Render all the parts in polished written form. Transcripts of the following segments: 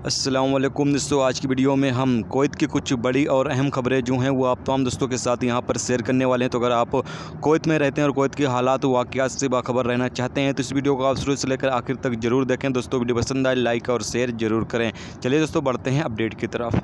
अस्सलामुअलैकुम दोस्तों, आज की वीडियो में हम कुवैत की कुछ बड़ी और अहम खबरें जो हैं वो आप तमाम दोस्तों के साथ यहां पर शेयर करने वाले हैं। तो अगर आप कुवैत में रहते हैं और कुवैत के हालात वाक़यात से बाखबर रहना चाहते हैं तो इस वीडियो को आप शुरू से लेकर आखिर तक ज़रूर देखें। दोस्तों वीडियो पसंद आए लाइक और शेयर ज़रूर करें। चलिए दोस्तों बढ़ते हैं अपडेट की तरफ।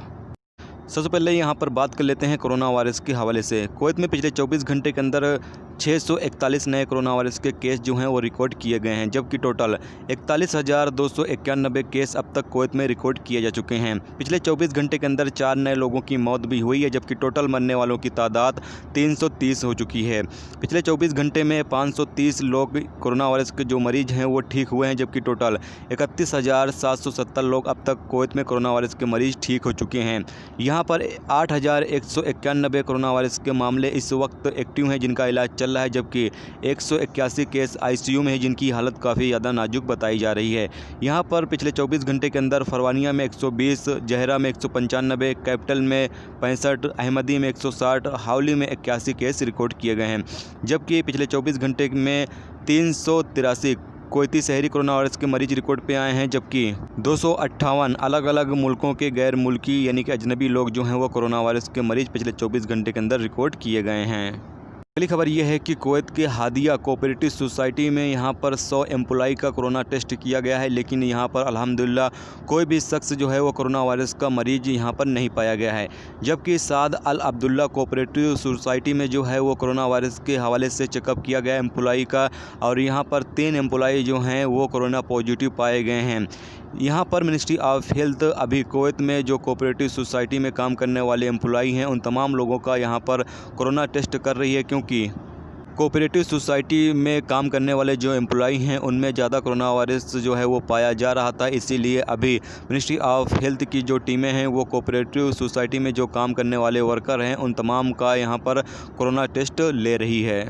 सबसे पहले यहाँ पर बात कर लेते हैं कोरोना वायरस के हवाले से। कुवैत में पिछले 24 घंटे के अंदर 641 नए कोरोना वायरस के केस जो हैं वो रिकॉर्ड किए गए हैं, जबकि टोटल 41,291 केस अब तक कुवैत में रिकॉर्ड किए जा चुके हैं। पिछले 24 घंटे के अंदर 4 नए लोगों की मौत भी हुई है, जबकि टोटल मरने वालों की तादाद 330 हो चुकी है। पिछले 24 घंटे में 530 लोग कोरोना वायरस के जो मरीज़ हैं वो ठीक हुए हैं, जबकि टोटल 31,770 लोग अब तक कुवैत में कोरोना वायरस के मरीज़ ठीक हो चुके हैं। यहाँ पर 8,191 कोरोना वायरस के मामले इस वक्त एक्टिव हैं जिनका इलाज चल रहा है, जबकि 181 केस आईसीयू में है जिनकी हालत काफ़ी ज़्यादा नाजुक बताई जा रही है। यहाँ पर पिछले 24 घंटे के अंदर फरवानिया में 120, जहरा में 195, कैपिटल में 65, अहमदी में 160, हावली में 81 केस रिकॉर्ड किए गए हैं, जबकि पिछले 24 घंटे में 383 कुवैती शहरी कोरोना वायरस के मरीज रिकॉर्ड पे आए हैं, जबकि 258 अलग अलग मुल्कों के गैर मुल्की यानी कि अजनबी लोग जो हैं वो कोरोना वायरस के मरीज पिछले 24 घंटे के अंदर रिकॉर्ड किए गए हैं। अगली खबर यह है कि कुवैत के हादिया कोऑपरेटिव सोसाइटी में यहाँ पर 100 एम्प्लॉई का कोरोना टेस्ट किया गया है, लेकिन यहाँ पर अल्हम्दुलिल्लाह कोई भी शख्स जो है वो कोरोना वायरस का मरीज यहाँ पर नहीं पाया गया है। जबकि साद अल अब्दुल्ला कोऑपरेटिव सोसाइटी में जो है वो कोरोना वायरस के हवाले से चेकअप किया गया एम्प्लॉई का, और यहाँ पर 3 एम्प्लॉई जो हैं वो कोरोना पॉजिटिव पाए गए हैं। यहाँ पर मिनिस्ट्री ऑफ हेल्थ अभी कुवैत में जो कोऑपरेटिव सोसाइटी में काम करने वाले एम्प्लॉई हैं उन तमाम लोगों का यहाँ पर कोरोना टेस्ट कर रही है, क्योंकि कोऑपरेटिव सोसाइटी में काम करने वाले जो एम्प्लॉई हैं उनमें ज़्यादा कोरोना वायरस जो है वो पाया जा रहा था। इसीलिए अभी मिनिस्ट्री ऑफ हेल्थ की जो टीमें हैं वो कोऑपरेटिव सोसाइटी में जो काम करने वाले वर्कर हैं उन तमाम का यहाँ पर कोरोना टेस्ट ले रही है।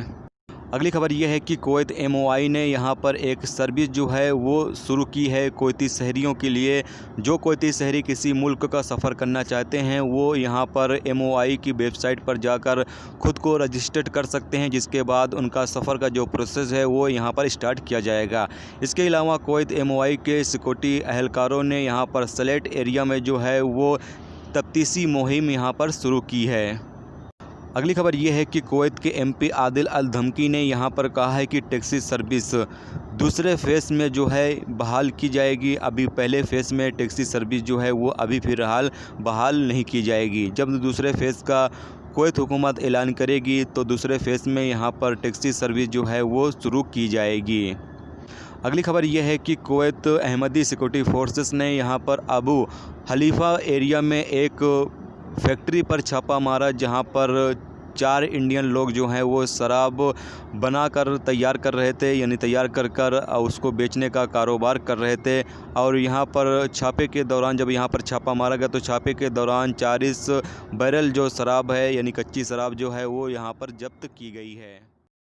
अगली खबर यह है कि कुवैत एमओआई ने यहाँ पर एक सर्विस जो है वो शुरू की है कुवैती शहरियों के लिए। जो कुवैती शहरी किसी मुल्क का सफ़र करना चाहते हैं वो यहाँ पर एमओआई की वेबसाइट पर जाकर ख़ुद को रजिस्टर कर सकते हैं, जिसके बाद उनका सफ़र का जो प्रोसेस है वो यहाँ पर स्टार्ट किया जाएगा। इसके अलावा कुवैत एमओआई के सिक्योरिटी अहलकारों ने यहाँ पर सलेट एरिया में जो है वो तफ्तीशी मुहिम यहाँ पर शुरू की है। अगली खबर यह है कि कुवैत के एमपी आदिल अल धमकी ने यहाँ पर कहा है कि टैक्सी सर्विस दूसरे फेज़ में जो है बहाल की जाएगी। अभी पहले फेज़ में टैक्सी सर्विस जो है वो अभी फ़िलहाल बहाल नहीं की जाएगी। जब दूसरे फेज़ का कुवैत हुकूमत ऐलान करेगी तो दूसरे फेज़ में यहाँ पर टैक्सी सर्विस जो है वो शुरू की जाएगी। अगली खबर यह है कि कुवैत अहमदी सिक्योरिटी फोर्सेस ने यहाँ पर अबू हलीफ़ा एरिया में एक फैक्ट्री पर छापा मारा, जहां पर 4 इंडियन लोग जो हैं वो शराब बनाकर तैयार कर रहे थे, यानी तैयार कर उसको बेचने का कारोबार कर रहे थे। और यहां पर छापे के दौरान जब यहां पर छापा मारा गया तो छापे के दौरान 40 बैरल जो शराब है यानी कच्ची शराब जो है वो यहां पर जब्त की गई है।